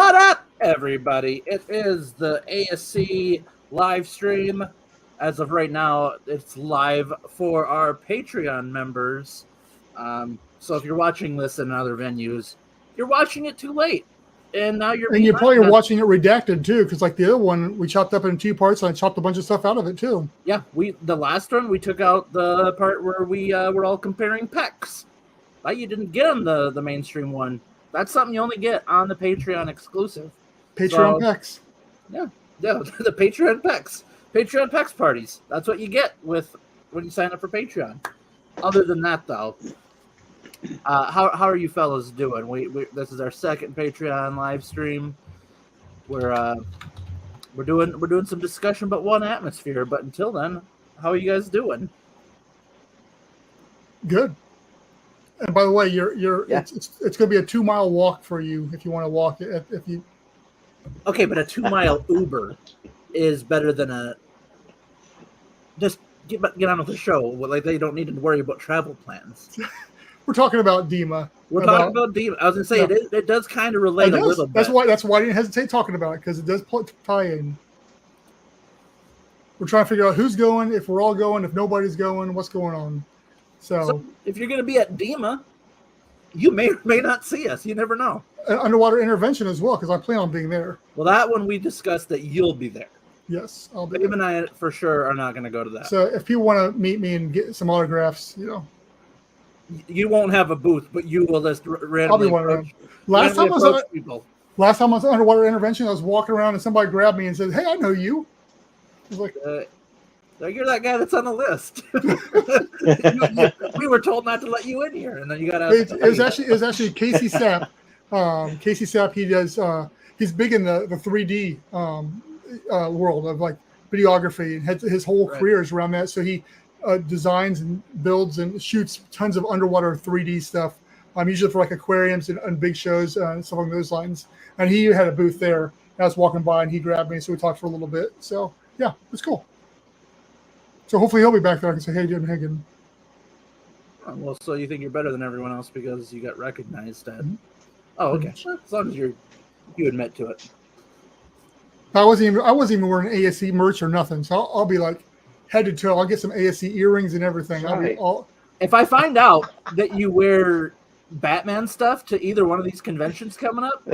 What up, everybody? It is the ASC live stream. As of right now, it's live for our Patreon members. So if you're watching this in other venues, you're watching it too late. And now you're probably watching it redacted too, because like the other one, we chopped up in 2 parts, and I chopped a bunch of stuff out of it too. Yeah, the last one we took out the part where we were all comparing pecs. That you didn't get on the mainstream one. That's something you only get on the Patreon exclusive. Patreon pecs. Yeah, the Patreon pecs. Patreon pecs parties. That's what you get when you sign up for Patreon. Other than that, though, how are you fellas doing? We this is our second Patreon live stream. We're doing some discussion about One Atmosphere, but until then, how are you guys doing? Good. And by the way, it's going to be a 2-mile walk for you if you want to walk it. If you okay, but a 2-mile Uber is better than just get on with the show. Like they don't need to worry about travel plans. We're talking about DEMA. We're talking about DEMA. I was going to say it does kind of relate a little bit. That's why I didn't hesitate talking about it, because it does tie in. We're trying to figure out who's going, if we're all going, if nobody's going, what's going on. So if you're going to be at DEMA, you may or may not see us. You never know. Underwater intervention as well, because I plan on being there. Well, that one we discussed that you'll be there. Yes, I'll be. Babe and I for sure are not going to go to that. So if people want to meet me and get some autographs, you won't have a booth, but you will just randomly approach people. Last time I was underwater intervention, I was walking around and somebody grabbed me and said, "Hey, I know you." I was like, "You're that guy that's on the list." We were told not to let you in here, and then you got out. It was actually Casey Sapp. Casey Sapp, he does. He's big in the 3D world of like videography, and his whole career is around that. So he designs and builds and shoots tons of underwater 3D stuff. Usually for like aquariums and big shows and stuff along those lines. And he had a booth there. I was walking by and he grabbed me, so we talked for a little bit. So yeah, it's cool. So hopefully he'll be back there. I can say, "Hey, Jim Hagen." Well, so you think you're better than everyone else because you got recognized at? Mm-hmm. Oh, okay. Sure. As long as you admit to it. I wasn't even wearing ASC merch or nothing, so I'll be like head to toe. I'll get some ASC earrings and everything. Right. If I find out that you wear Batman stuff to either one of these conventions coming up,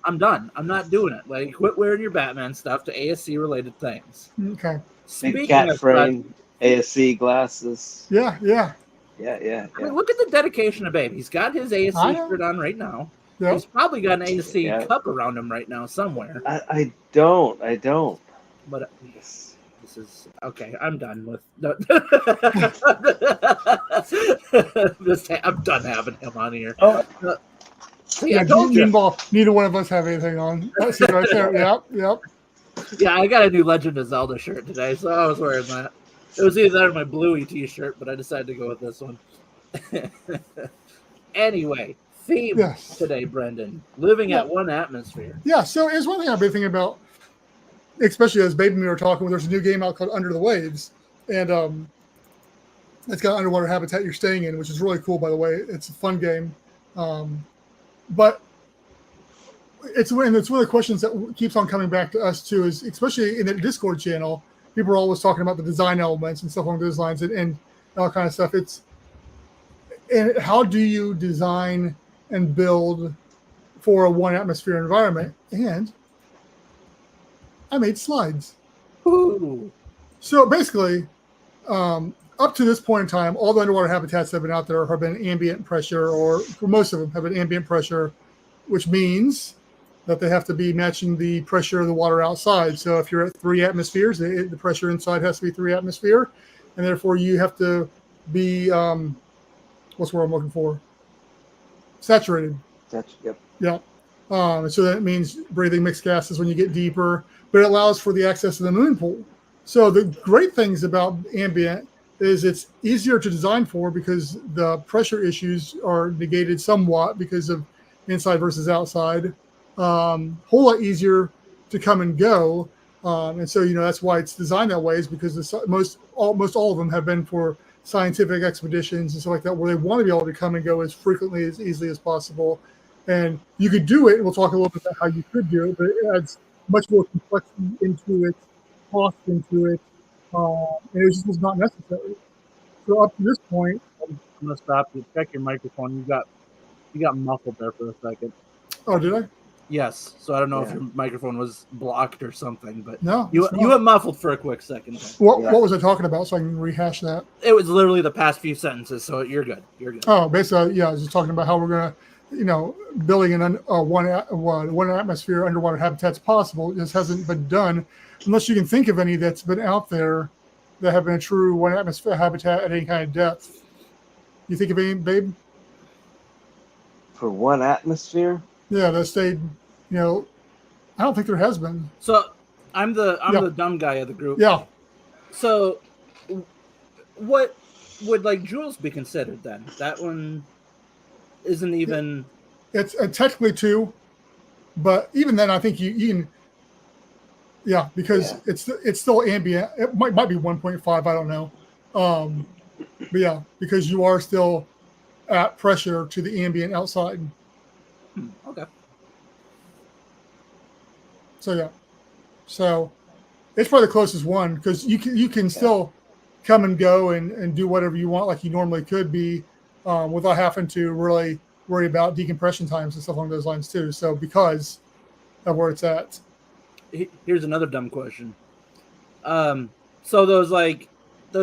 I'm done. I'm not doing it. Like, quit wearing your Batman stuff to ASC related things. Okay. Big cat frame, ASC glasses. Yeah. Yeah. I mean, look at the dedication of Babe. He's got his ASC shirt on right now. Yep. He's probably got an ASC cup around him right now somewhere. I don't. But this is okay. I'm done with. I'm done having him on here. Oh, neither one of us have anything on. See right there. Yep. Yeah, I got a new Legend of Zelda shirt today, so I was wearing that. It was either that or my Bluey t-shirt, but I decided to go with this one. Anyway, theme today, Brendan. Living at One Atmosphere. Yeah, so it's one thing I've been thinking about, especially as Babe and me were talking. There's a new game out called Under the Waves, and it's got underwater habitat you're staying in, which is really cool, by the way. It's a fun game. But it's one of the questions that keeps on coming back to us, too, is especially in the Discord channel, people are always talking about the design elements and stuff along those lines and all kind of stuff. And how do you design and build for a One Atmosphere environment? And I made slides. Ooh. So basically, up to this point in time, all the underwater habitats that have been out there have been ambient pressure, or for most of them have been ambient pressure, which means that they have to be matching the pressure of the water outside. So if you're at 3 atmospheres, the pressure inside has to be 3 atmosphere, and therefore you have to be what's the word I'm looking for? Saturated. Yep. Yeah. And so that means breathing mixed gases when you get deeper, but it allows for the access to the moon pool. So the great things about ambient is it's easier to design for because the pressure issues are negated somewhat because of inside versus outside. Whole lot easier to come and go. And so, that's why it's designed that way, is because most all of them have been for scientific expeditions and stuff like that, where they want to be able to come and go as frequently, as easily as possible. And you could do it, and we'll talk a little bit about how you could do it, but it adds much more complexity into it, cost into it, and it just was not necessary. So up to this point, I'm gonna stop you. Check your microphone. You got muffled there for a second. oh, did I? Yes. So I don't know if Yeah. your microphone was blocked or something, but No. you it's not. went muffled for a quick second. What Yeah. was I talking about so I can rehash that? It was literally the past few sentences, so you're good. You're good. Oh, basically, yeah, I was just talking about how we're going to, building an one atmosphere underwater habitat's possible. It just hasn't been done unless you can think of any that's been out there that have been a true one atmosphere habitat at any kind of depth. You think of any, babe? For one atmosphere? Yeah, that stayed, I don't think there has been. So I'm the Yeah. dumb guy of the group. Yeah. So what would like Jules be considered then? That one isn't even. It's technically 2, but even then, I think you can. Yeah, because it's still ambient. It might be 1.5. I don't know. But yeah, because you are still at pressure to the ambient outside. Okay. So yeah, so it's probably the closest one because you can still come and go and do whatever you want like you normally could be without having to really worry about decompression times and stuff along those lines too. So because of where it's at. Here's another dumb question. So those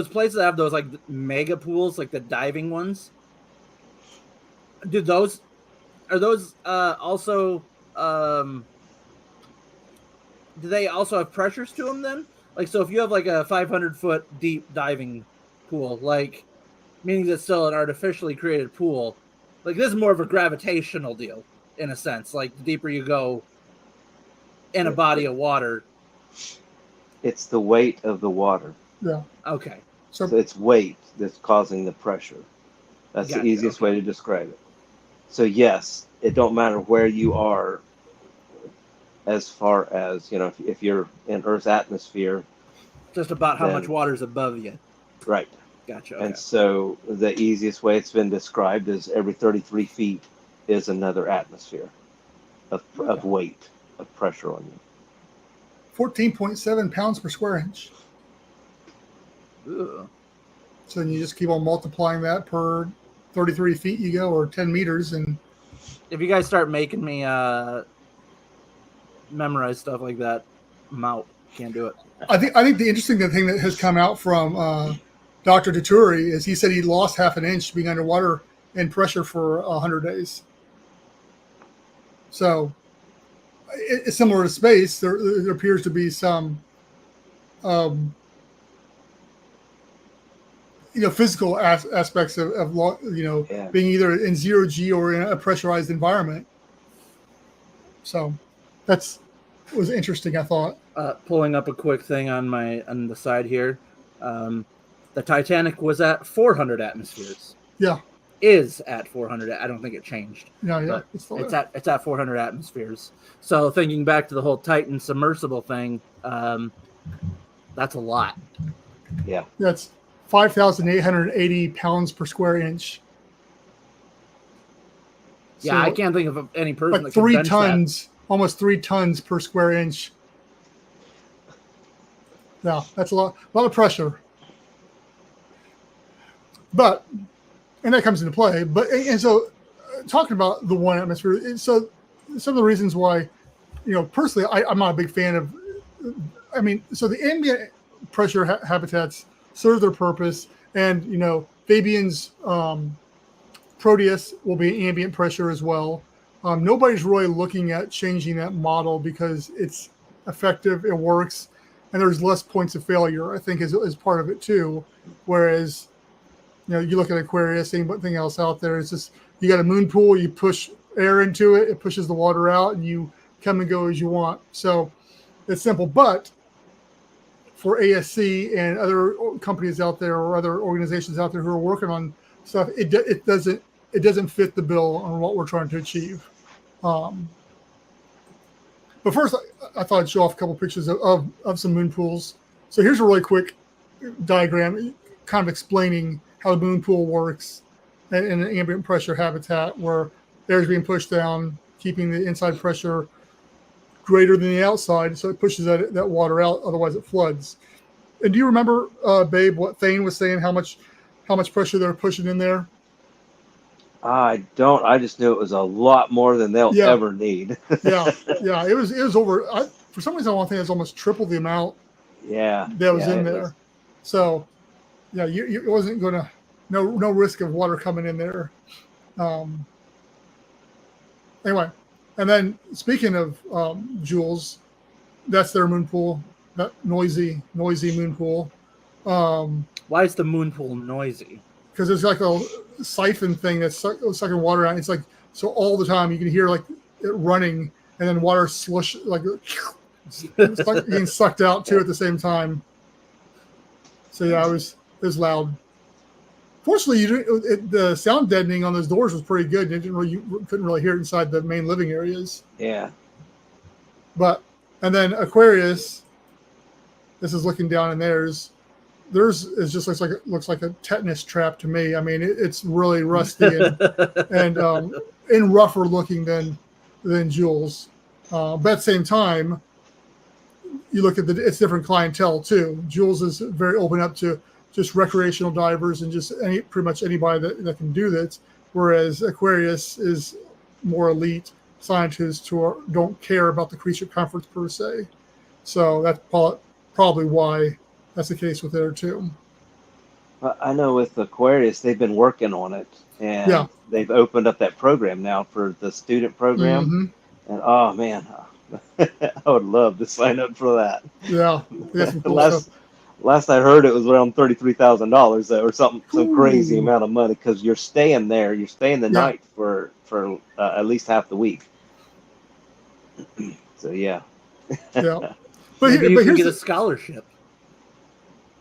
places that have those like mega pools, like the diving ones, are those also do they also have pressures to them then? Like, so if you have like a 500-foot deep diving pool, like meaning it's still an artificially created pool, like this is more of a gravitational deal in a sense. Like the deeper you go in a body of water, It's the weight of the water. Yeah. okay. So it's weight that's causing the pressure. That's Gotcha, the easiest okay. way to describe it. So yes, it don't matter where you are as far as, if you're in Earth's atmosphere. Just about how Then- much water is above you. Right. Gotcha. Okay. And so the easiest way it's been described is every 33 feet is another atmosphere of weight, of pressure on you. 14.7 pounds per square inch. Ooh. So then you just keep on multiplying that per 33 feet you go, or 10 meters, and If you guys start making me memorize stuff like that, I'm out. Can't do it. I think the interesting thing that has come out from Dr. Deturi is he said he lost half an inch being underwater in pressure for 100 days. So it's similar to space. There appears to be some, physical aspects of being either in 0G or in a pressurized environment. So was interesting, I thought. Pulling up a quick thing on the side here. The Titanic was at 400 atmospheres. Yeah. Is at 400. I don't think it changed. Yeah. But it's at 400 atmospheres. So thinking back to the whole Titan submersible thing, that's a lot. Yeah. That's 5,880 pounds per square inch. Yeah, So, I can't think of any person like that can 3 bench tons, almost 3 tons per square inch. Yeah, that's a lot of pressure. And that comes into play. And so, talking about the one atmosphere, so some of the reasons why, personally, I'm not a big fan of. So the ambient pressure habitats serve their purpose, and Fabian's Proteus will be ambient pressure as well. Nobody's really looking at changing that model because it's effective, it works, and there's less points of failure, I think, is part of it too. Whereas, you look at Aquarius, anything else out there, it's just you got a moon pool, you push air into it, it pushes the water out, and you come and go as you want. So it's simple. But for ASC and other companies out there or other organizations out there who are working on stuff, it doesn't fit the bill on what we're trying to achieve. But first, I thought I'd show off a couple pictures of some moon pools. So here's a really quick diagram kind of explaining how the moon pool works in an ambient pressure habitat, where air is being pushed down, keeping the inside pressure greater than the outside, so it pushes that water out. Otherwise, it floods. And do you remember, Babe, what Thane was saying? How much pressure they're pushing in there? I don't. I just knew it was a lot more than they'll ever need. yeah. It was over. For some reason, I want to think it's almost triple the amount. Yeah. That was in there. So, yeah, it wasn't going to. No risk of water coming in there. Anyway, and then speaking of Jules, that's their moon pool. That noisy moon pool. Why is the moon pool noisy? Because it's like a siphon thing that's sucking water out. It's like, so all the time you can hear like it running, and then water slush, like it's like being sucked out too at the same time. So yeah, it was loud. Fortunately, the sound deadening on those doors was pretty good. You couldn't really hear it inside the main living areas. Yeah. And then Aquarius, this is looking down in theirs. Theirs is just looks like a tetanus trap to me. I mean, it's really rusty and rougher looking than Jules. But at the same time, you look at it's different clientele too. Jules is very open up to just recreational divers and just pretty much anybody that can do this. Whereas Aquarius is more elite scientists who don't care about the creature comforts per se. So that's probably why that's the case with there too. Well, I know with Aquarius, they've been working on it, and they've opened up that program now for the student program. Mm-hmm. And oh man, I would love to sign up for that. Yeah. Last I heard, it was around $33,000 or something, some crazy amount of money, because you're staying there. You're staying the night for at least half the week. So yeah. Yeah. Maybe you can get a scholarship.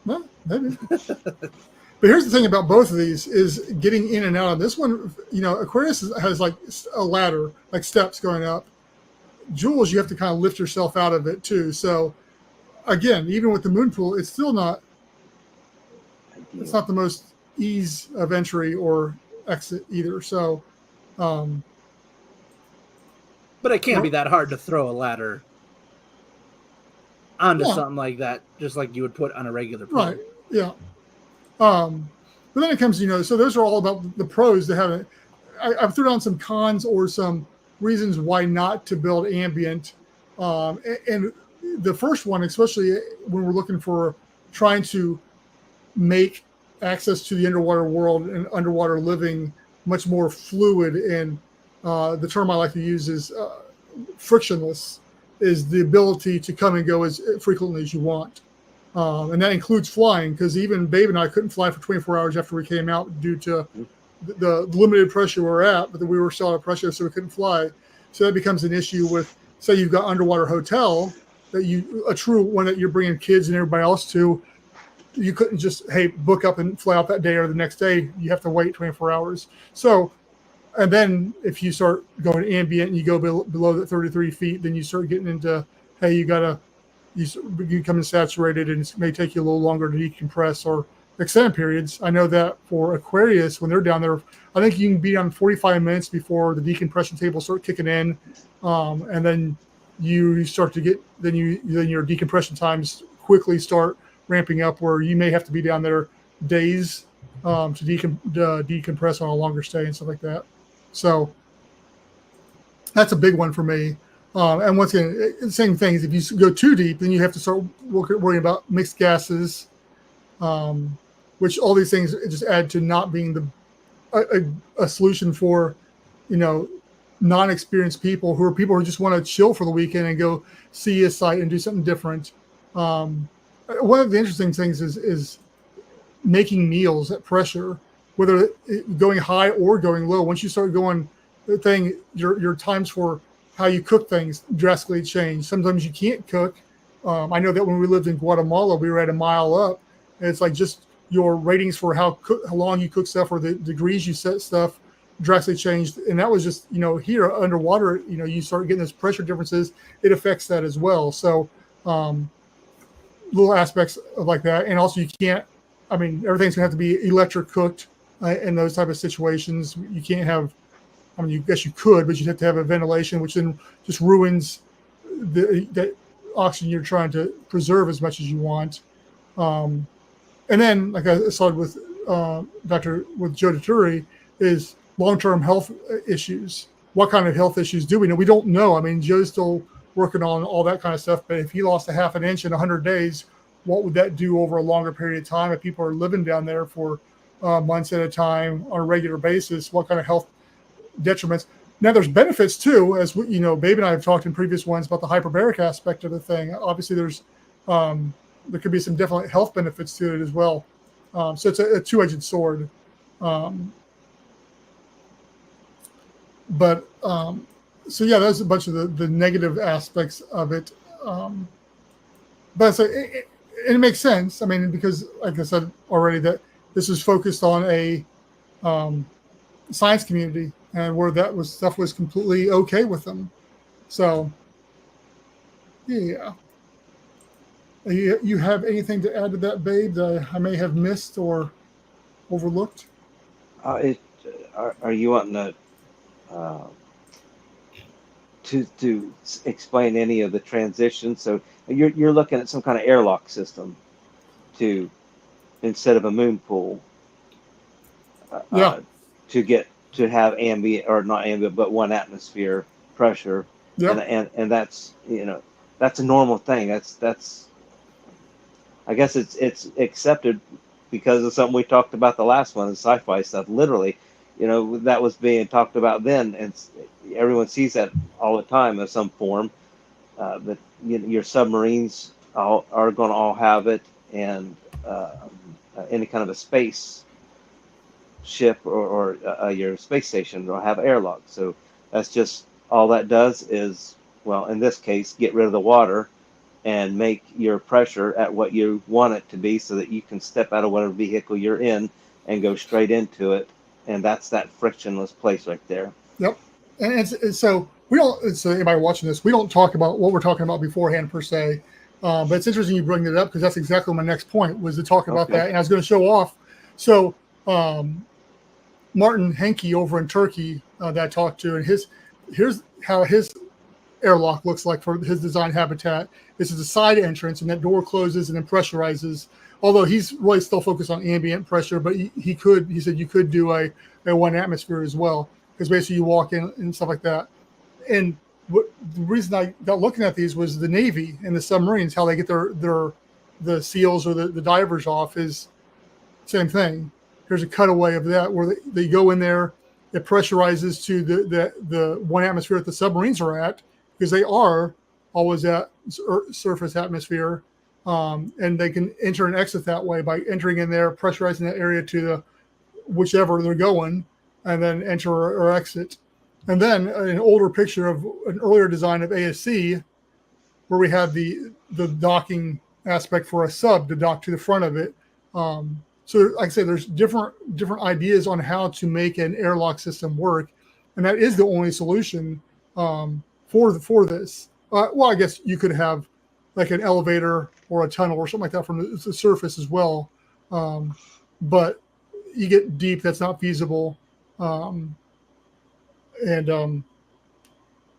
Well, maybe. But here's the thing about both of these is getting in and out of this one. Aquarius has like a ladder, like steps going up. Jules, you have to kind of lift yourself out of it too. So again, even with the moon pool, it's still not. It's not the most ease of entry or exit either. So, but it can't be that hard to throw a ladder onto something like that, just like you would put on a regular pool. Right. Yeah. But then it comes, so those are all about the pros to have it. I've threw down some cons or some reasons why not to build ambient. And the first one, especially when we're looking for trying to make access to the underwater world and underwater living much more fluid, and the term I like to use is frictionless, is the ability to come and go as frequently as you want. And that includes flying, because even Babe and I couldn't fly for 24 hours after we came out due to the limited pressure we're at, but we were still at pressure, so we couldn't fly. So that becomes an issue with, say you've got underwater hotel, a true one that you're bringing kids and everybody else to. You couldn't just, book up and fly out that day or the next day. You have to wait 24 hours. So, and then if you start going ambient and you go below that 33 feet, then you start getting into, you become saturated, and it may take you a little longer to decompress or extended periods. I know that for Aquarius, when they're down there, I think you can be on 45 minutes before the decompression tables start kicking in. And then you start to get, then your decompression times quickly start ramping up, where you may have to be down there days to decompress on a longer stay and stuff like that. So that's a big one for me. And once again, same things. If you go too deep, then you have to start worrying about mixed gases, which all these things just add to not being a solution for, non-experienced people who just want to chill for the weekend and go see a site and do something different. One of the interesting things is making meals at pressure, whether going high or going low. Once you start going, your times for how you cook things drastically change. Sometimes you can't cook. I know that when we lived in Guatemala, we were at a mile up, and it's like just your ratings for how long you cook stuff or the degrees you set stuff drastically changed. And that was just, here underwater, you start getting those pressure differences. It affects that as well. So little aspects of like that. And also you can't, everything's gonna have to be electric cooked in those type of situations. You can't have I mean, you guess you could, but you'd have to have a ventilation, which then just ruins the oxygen you're trying to preserve as much as you want. And then, like I saw with Joe Daturi, is long-term health issues. What kind of health issues do we know? We don't know. I mean, Joe's still working on all that kind of stuff, but if he lost a half an inch in 100 days, what would that do over a longer period of time? If people are living down there for months at a time on a regular basis, what kind of health detriments? Now, there's benefits too, as we, Babe and I have talked in previous ones about the hyperbaric aspect of the thing. Obviously, there could be some definite health benefits to it as well. So it's a two-edged sword. So yeah, that's a bunch of the negative aspects of it. But so it makes sense. I mean, because like I said already, that this is focused on a science community, and where stuff was completely okay with them. So yeah. You have anything to add to that, Babe, that I may have missed or overlooked? Are you wanting to explain any of the transitions? So you're looking at some kind of airlock system instead of a moon pool. To have ambient, or not ambient, but 1 atmosphere pressure. Yep. And that's that's a normal thing. That's I guess it's accepted because of something we talked about the last one, the sci-fi stuff. Literally, that was being talked about then, and everyone sees that all the time in some form. But your submarines are going to all have it, and any kind of a space ship or your space station will have airlock. So that's just all that does is, well, in this case, get rid of the water and make your pressure at what you want it to be, so that you can step out of whatever vehicle you're in and go straight into it. And that's that frictionless place right there. Yep. And so we don't, so anybody watching this, we don't talk about what we're talking about beforehand per se. But it's interesting you bring it up, because that's exactly my next point, was to talk about that. And I was going to show off. So Martin Henke over in Turkey that I talked to, and here's how his airlock looks like for his design habitat. This is a side entrance, and that door closes and then pressurizes. Although he's really still focused on ambient pressure, but he said you could do a 1 atmosphere as well, because basically you walk in and stuff like that. And the reason I got looking at these was the Navy and the submarines, how they get the SEALs or the divers off is same thing. Here's a cutaway of that where they go in there, it pressurizes to the 1 atmosphere that the submarines are at, because they are always at surface atmosphere, and they can enter and exit that way by entering in there, pressurizing that area to whichever they're going, and then enter or exit. And then an older picture of an earlier design of ASC, where we had the docking aspect for a sub to dock to the front of it. So like I say, there's different ideas on how to make an airlock system work, and that is the only solution for this. Well, I guess you could have like an elevator or a tunnel or something like that from the surface as well. But you get deep, that's not feasible. My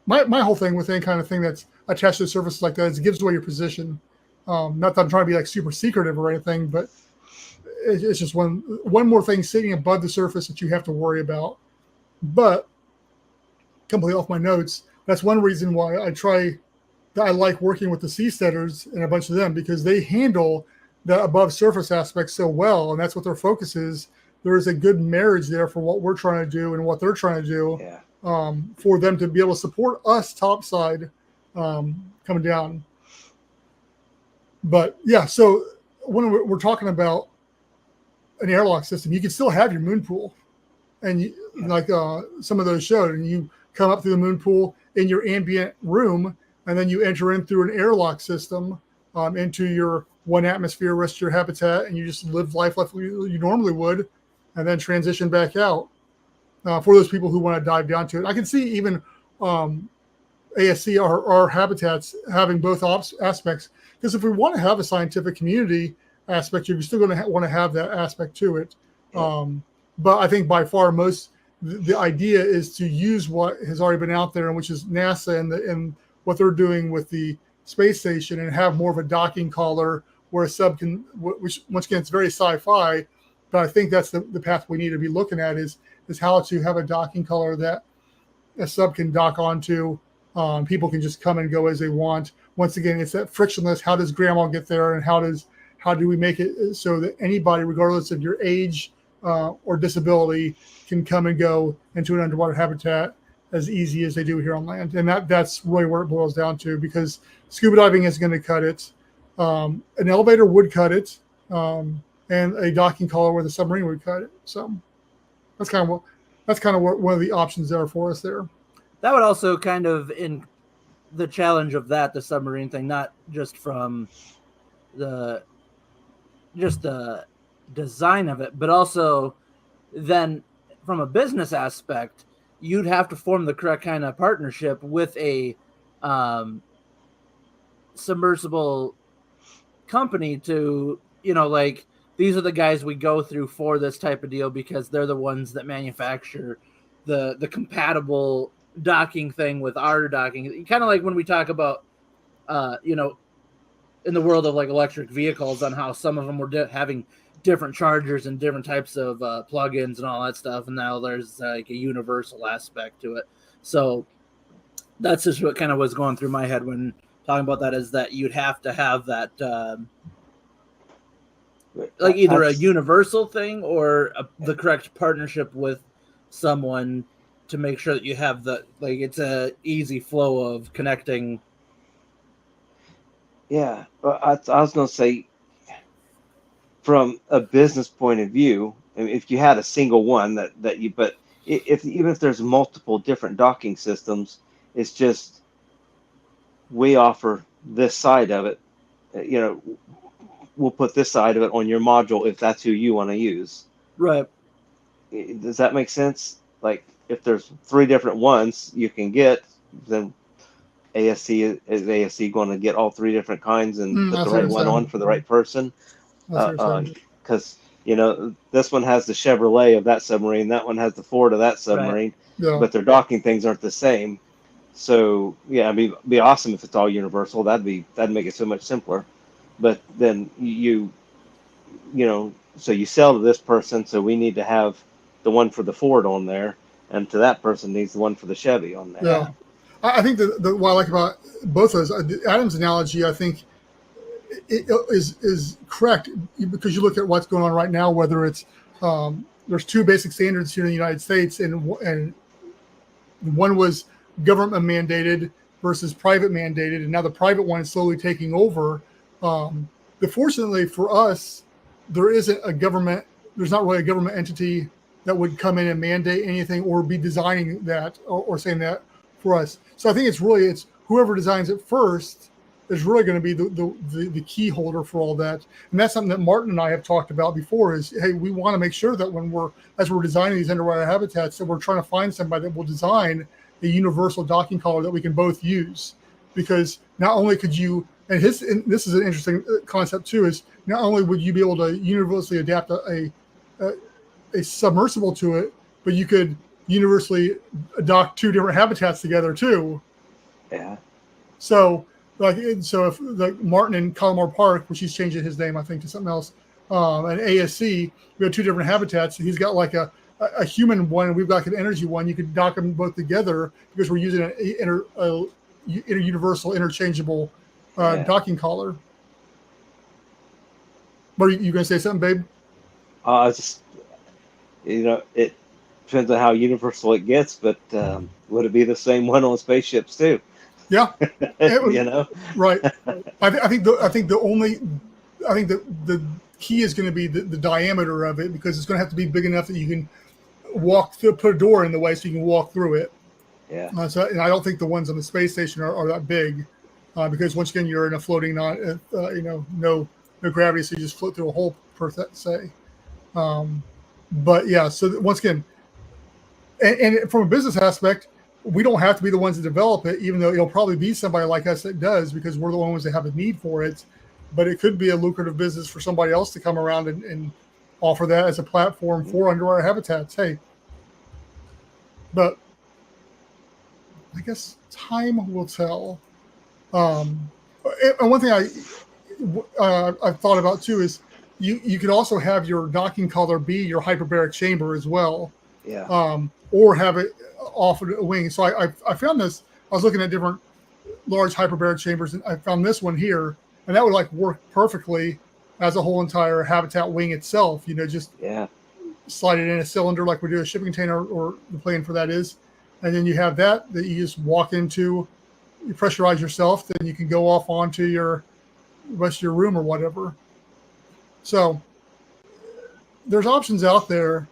whole thing with any kind of thing that's attached to the surface like that is it gives away your position. Not that I'm trying to be like super secretive or anything, but it's just one more thing sitting above the surface that you have to worry about. But completely off my notes, that's one reason why I like working with the Seasteaders and a bunch of them, because they handle the above surface aspect so well, and that's what their focus is. There is a good marriage there for what we're trying to do and what they're trying to do, for them to be able to support us topside coming down. But yeah, so when we're talking about an airlock system, you can still have your moon pool, and like some of those showed, and you come up through the moon pool in your ambient room, and then you enter in through an airlock system into your 1 atmosphere rest of your habitat, and you just live life like you normally would, and then transition back out. For those people who want to dive down to it, I can see even ASC our habitats having both aspects, because if we want to have a scientific community aspect, you're still going to want to have that aspect to it. But I think by far most the idea is to use what has already been out there, which is NASA and what they're doing with the space station, and have more of a docking collar where a sub can, which once again, it's very sci-fi, but I think that's the path we need to be looking at is how to have a docking collar that a sub can dock onto. People can just come and go as they want. Once again, it's that frictionless. How does grandma get there, and how do we make it so that anybody, regardless of your age or disability, can come and go into an underwater habitat as easy as they do here on land? And that's really where it boils down to, because scuba diving is going to cut it. An elevator would cut it, and a docking collar with a submarine would cut it. So that's kind of what one of the options there for us there. That would also kind of, in the challenge of the submarine thing, not just from the design of it, but also then from a business aspect, you'd have to form the correct kind of partnership with a submersible company to, like, these are the guys we go through for this type of deal because they're the ones that manufacture the compatible docking thing with our docking. Kind of like when we talk about, in the world of like electric vehicles, on how some of them were having different chargers and different types of plugins and all that stuff. And now there's like a universal aspect to it. So that's just what kind of was going through my head when talking about that, is that you'd have to have that, like either a universal thing or the correct partnership with someone to make sure that you have it's a easy flow of connecting. Yeah. Well, I was going to say, from a business point of view, I mean, if you had a single one but even if there's multiple different docking systems, it's just, we offer this side of it, we'll put this side of it on your module if that's who you want to use. Right. Does that make sense? Like, if there's 3 different ones you can get, then ASC going to get all 3 different kinds and put the right one on for the right person. Because this one has the Chevrolet of that submarine, that one has the Ford of that submarine, right. Yeah. But their docking things aren't the same. So yeah, it'd be awesome if it's all universal. That'd make it so much simpler. But then so you sell to this person, so we need to have the one for the Ford on there, and to that person needs the one for the Chevy on there. Yeah, I think what I like about both of those, Adam's analogy, I think it is correct, because you look at what's going on right now. Whether it's there's 2 basic standards here in the United States, and one was government mandated versus private mandated, and now the private one is slowly taking over. But fortunately for us, there's not really a government entity that would come in and mandate anything or be designing that or saying that for us. So I think it's whoever designs it first is really going to be the key holder for all that. And that's something that Martin and I have talked about before is, hey, we want to make sure that as we're designing these underwater habitats, that we're trying to find somebody that will design a universal docking collar that we can both use. Because not only could you, and this is an interesting concept too, is not only would you be able to universally adapt a submersible to it, but you could universally dock 2 different habitats together too. Yeah. So if like Martin in Colomar Park, which he's changing his name, I think, to something else, and ASC, we have 2 different habitats. He's got like a human one, and we've got an energy one. You could dock them both together because we're using a universal interchangeable docking collar. What are you going to say something, babe? Just, it depends on how universal it gets, but would it be the same one on spaceships too? Yeah, right. I think the key is going to be the diameter of it, because it's going to have to be big enough that you can put a door in the way so you can walk through it. Yeah. And I don't think the ones on the space station are that big, because once again you're in a floating, no gravity, so you just float through a hole per se. But yeah, so once again, and from a business aspect, we don't have to be the ones that develop it, even though it'll probably be somebody like us that does, because we're the ones that have a need for it. But it could be a lucrative business for somebody else to come around and offer that as a platform for underwater habitats. Hey, but I guess time will tell. And one thing I've thought about too is you could also have your docking collar be your hyperbaric chamber as well. Yeah. Or have it off of a wing. So I found this. I was looking at different large hyperbaric chambers, and I found this one here, and that would like work perfectly as a whole entire habitat wing itself. Just slide it in a cylinder like we do a shipping container, or the plan for that is, and then you have that you just walk into, you pressurize yourself, then you can go off onto your rest of your room or whatever. So there's options out there.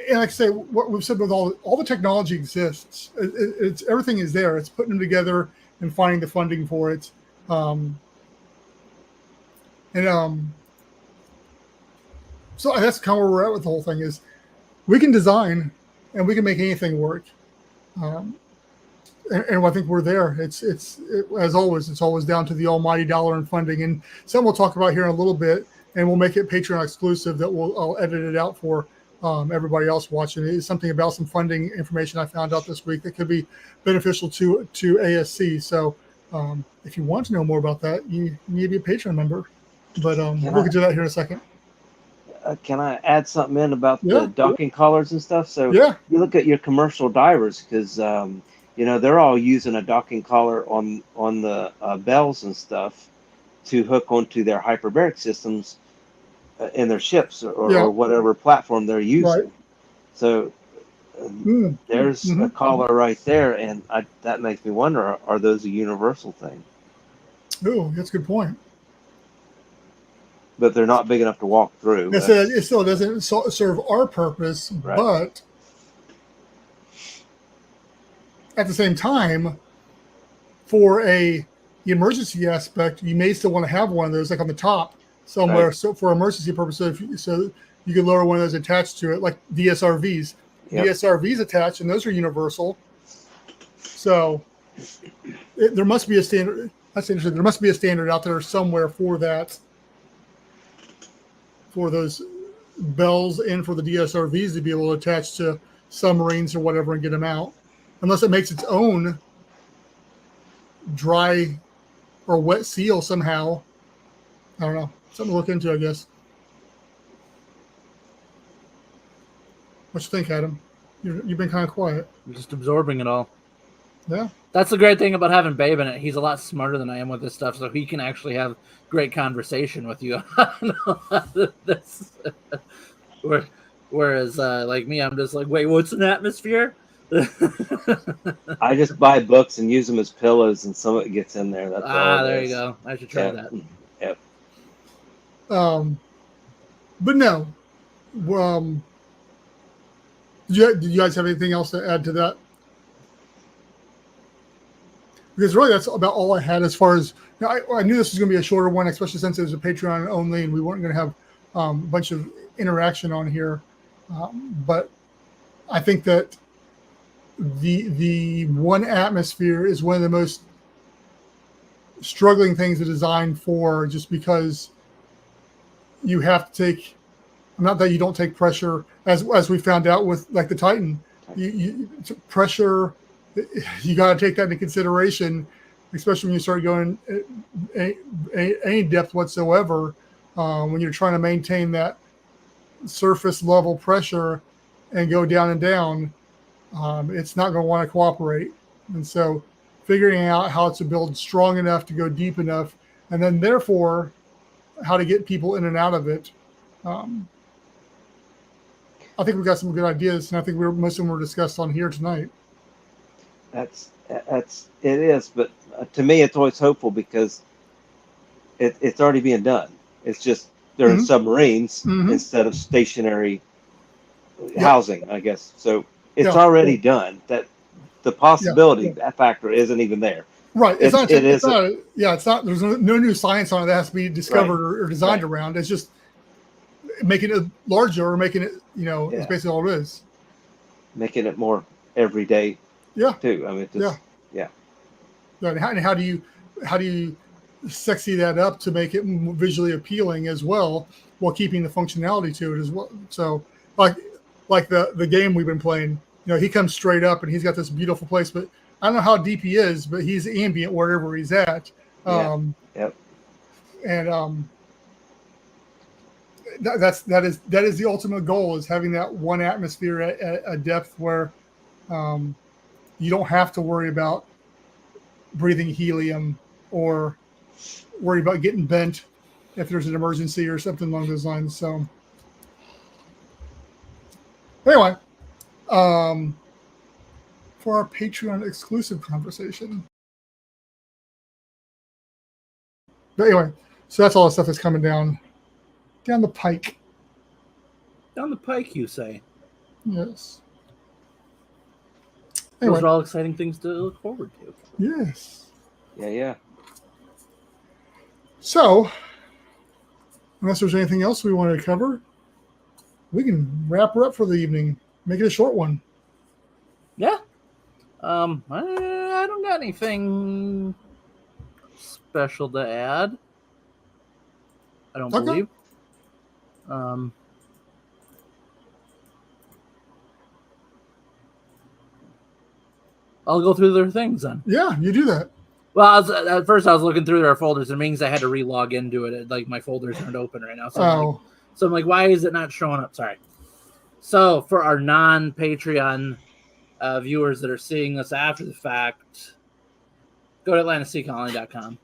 And like I say, what we've said with all the technology exists. It's everything is there. It's putting them together and finding the funding for it. So that's kind of where we're at with the whole thing. Is we can design and we can make anything work. And I think we're there. It's as always, it's always down to the almighty dollar and funding. And some we'll talk about here in a little bit, and we'll make it Patreon exclusive. That I'll edit it out for everybody else watching. It's something about some funding information I found out this week that could be beneficial to ASC. So if you want to know more about that, you need to be a Patreon member. But we'll get to that here in a second. Can I add something in about the docking collars and stuff? So you look at your commercial divers, because they're all using a docking collar on the bells and stuff to hook onto their hyperbaric systems in their ships or whatever platform they're using. Right. So there's a collar right there, and that makes me wonder, are those a universal thing? Oh, that's a good point. But they're not big enough to walk through. It still doesn't serve our purpose, right. But at the same time, for a emergency aspect, you may still want to have one of those, like on the top somewhere, right. So for emergency purposes, so you can lower one of those attached to it, like DSRVs. Yep. DSRVs attached, and those are universal. So there must be a standard. That's interesting. There must be a standard out there somewhere for that, for those bells and for the DSRVs to be able to attach to submarines or whatever and get them out, unless it makes its own dry or wet seal somehow. I don't know. Something to look into, I guess. What you think, Adam? You've been kind of quiet. I'm just absorbing it all. Yeah. That's the great thing about having Babe in it. He's a lot smarter than I am with this stuff, so he can actually have great conversation with you. Whereas, like me, I'm just like, wait, what's an atmosphere? I just buy books and use them as pillows, and some of it gets in there. That's all there you go. I should try that. Yep. But no. Did you guys have anything else to add to that? Because really, that's about all I had as far as. I knew this was going to be a shorter one, especially since it was a Patreon only, and we weren't going to have a bunch of interaction on here. But I think that the one atmosphere is one of the most struggling things to design for, just because you have to take. Not that you don't take pressure, as we found out with like the Titan, you pressure. You got to take that into consideration, especially when you start going any depth whatsoever. When you're trying to maintain that surface level pressure and go down and down, it's not going to want to cooperate. And so, figuring out how to build strong enough to go deep enough, and then therefore how to get people in and out of it. I think we got some good ideas, and I think most of them were discussed on here tonight. It is, but to me, it's always hopeful because it's already being done. It's just they're in submarines instead of stationary housing, I guess. So it's already done. That the possibility that factor isn't even there. Right. It's not. There's no new science on it that has to be discovered or designed around. It's just making it larger or making it, it's basically all it is. Making it more everyday. Yeah. Too. I mean, And how do you sexy that up to make it visually appealing as well, while keeping the functionality to it as well? So, like the game we've been playing, he comes straight up and he's got this beautiful place, but I don't know how deep he is, but he's ambient wherever he's at. Yep. And that is the ultimate goal, is having that one atmosphere at a depth where you don't have to worry about breathing helium or worry about getting bent if there's an emergency or something along those lines. So anyway, for our Patreon exclusive conversation. But anyway, so that's all the stuff that's coming down the pike. Down the pike, you say? Yes. Anyway. Those are all exciting things to look forward to. Yes. Yeah. So, unless there's anything else we wanted to cover, we can wrap her up for the evening. Make it a short one. Yeah. I don't got anything special to add. I don't believe. I'll go through their things then. Yeah, you do that. Well, at first I was looking through their folders. It means I had to re-log into it. Like, my folders aren't open right now. So I'm like, why is it not showing up? Sorry. So for our non-Patreon viewers that are seeing this after the fact, go to AtlanticSeaColony.com.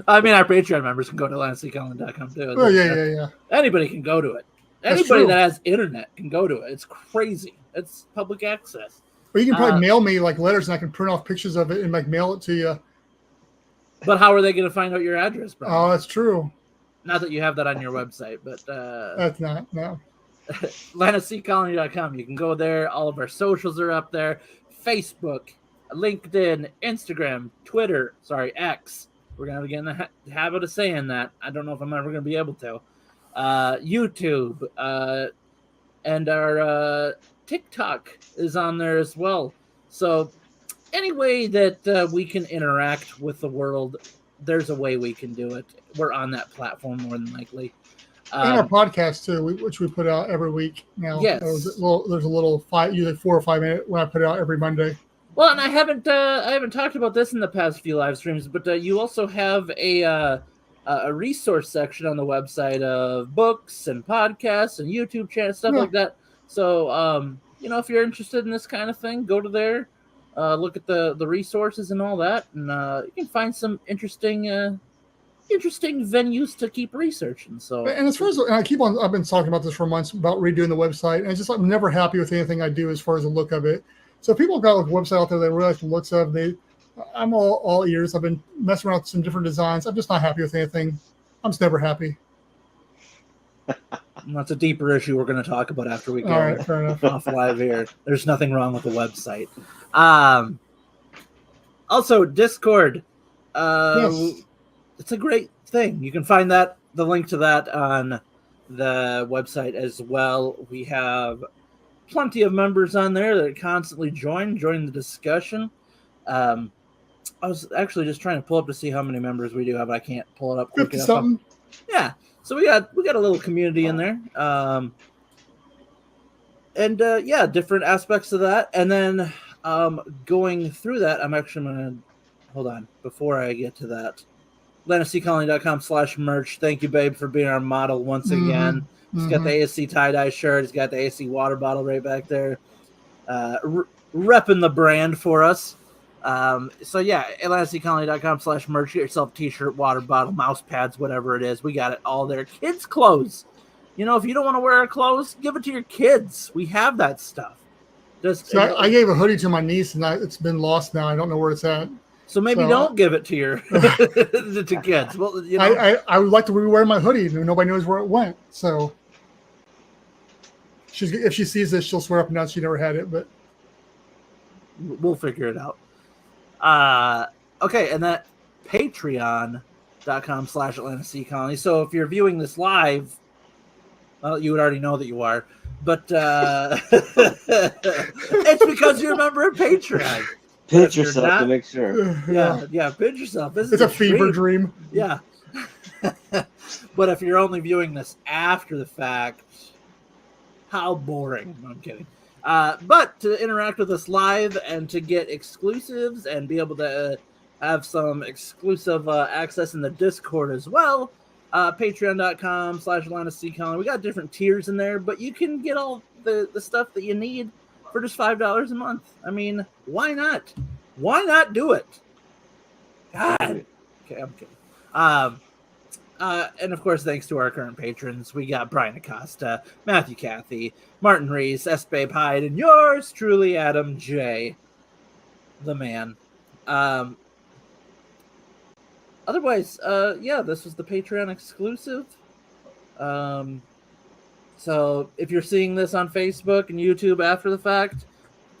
I mean, our Patreon members can go to AtlanticSeaColony.com too. Oh, yeah. Anybody can go to it. Anybody that has internet can go to it. It's crazy. It's public access. Well, you can probably mail me like letters, and I can print off pictures of it and like mail it to you. But how are they going to find out your address, bro? Oh, that's true. Not that you have that on your website, but that's not. No. AtlanticSeaColony.com. You can go there. All of our socials are up there: Facebook, LinkedIn, Instagram, Twitter. Sorry, X. We're gonna get in the habit of saying that. I don't know if I'm ever gonna be able to. YouTube, and our TikTok is on there as well. So any way that we can interact with the world, there's a way we can do it. We're on that platform more than likely. And our podcast too, which we put out every week now. Yes. There's a little usually 4 or 5 minute when I put it out every Monday. Well, and I haven't talked about this in the past few live streams, but you also have a resource section on the website of books and podcasts and YouTube channels, stuff like that. So, if you're interested in this kind of thing, go to there, look at the resources and all that, and you can find some interesting venues to keep researching. So, and as far as I've been talking about this for months about redoing the website, and I'm never happy with anything I do as far as the look of it. So if people have got a website out there they really like the looks of, I'm all ears. I've been messing around with some different designs. I'm just not happy with anything. I'm just never happy. That's a deeper issue we're going to talk about after we go fair enough. off live here. There's nothing wrong with the website. Also, Discord. Yes. It's a great thing. You can find the link to that on the website as well. We have plenty of members on there that constantly join the discussion. I was actually just trying to pull up to see how many members we do have. I can't pull it up quick enough. 50-something. Yeah, so we got a little community in there, different aspects of that. And then going through that, I'm actually gonna hold on before I get to that. AtlanticSeaColony.com/merch. Thank you, babe, for being our model once again. He's got the ASC tie-dye shirt. He's got the ASC water bottle right back there. Repping the brand for us. AtlanticSeaColony.com/merch. Get yourself a t-shirt, water bottle, mouse pads, whatever it is. We got it all there. Kids' clothes. If you don't want to wear our clothes, give it to your kids. We have that stuff. I gave a hoodie to my niece, and it's been lost now. I don't know where it's at. So maybe don't give it to your to kids. Well, I would like to re-wear my hoodie, and nobody knows where it went. So if she sees this, she'll swear up and down she never had it. But we'll figure it out. Okay, and that Patreon.com/AtlanticSeaColony. So if you're viewing this live, well, you would already know that you are, but it's because you're a member of Patreon. Pinch yourself to make sure. Yeah, pinch yourself. It's a fever dream. Yeah. But if you're only viewing this after the fact, How boring. No, I'm kidding. But to interact with us live and to get exclusives and be able to have some exclusive access in the Discord as well, patreon.com/LinusCCon. We got different tiers in there, but you can get all the stuff that you need for just $5 a month. I mean, why not? Why not do it? God. Okay, I'm kidding. And of course, thanks to our current patrons, we got Brian Acosta, Matthew Cathy, Martin Reese, S. Babe Hyde, and yours truly, Adam J. The man. Otherwise, yeah, this was the Patreon exclusive. So if you're seeing this on Facebook and YouTube after the fact,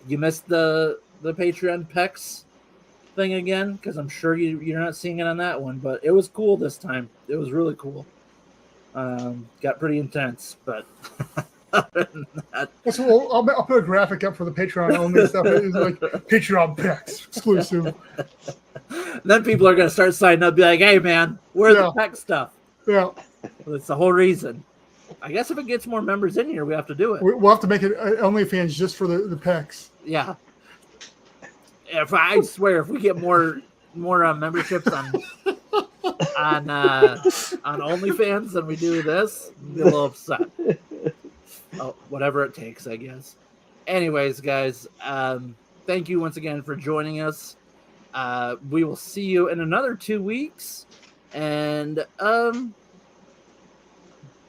you missed the Patreon pecs thing again, because I'm sure you're not seeing it on that one, but it was cool this time. It was really cool. Got pretty intense, but other than that, so I'll put a graphic up for the Patreon only stuff. It's like Patreon packs exclusive. Then people are gonna start signing up, be like, "Hey, man, where's the pack stuff?" Yeah, that's the whole reason. I guess if it gets more members in here, we have to do it. We'll have to make it OnlyFans just for the packs. Yeah. I swear, if we get more memberships on OnlyFans than we do this, I'll be a little upset. Oh, whatever it takes, I guess. Anyways, guys, thank you once again for joining us. We will see you in another 2 weeks, and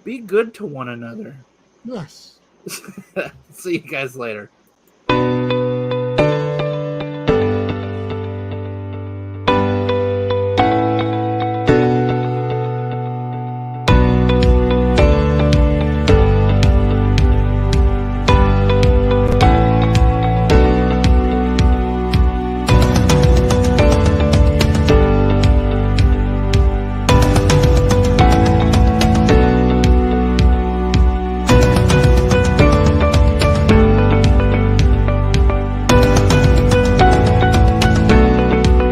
be good to one another. Yes. See you guys later.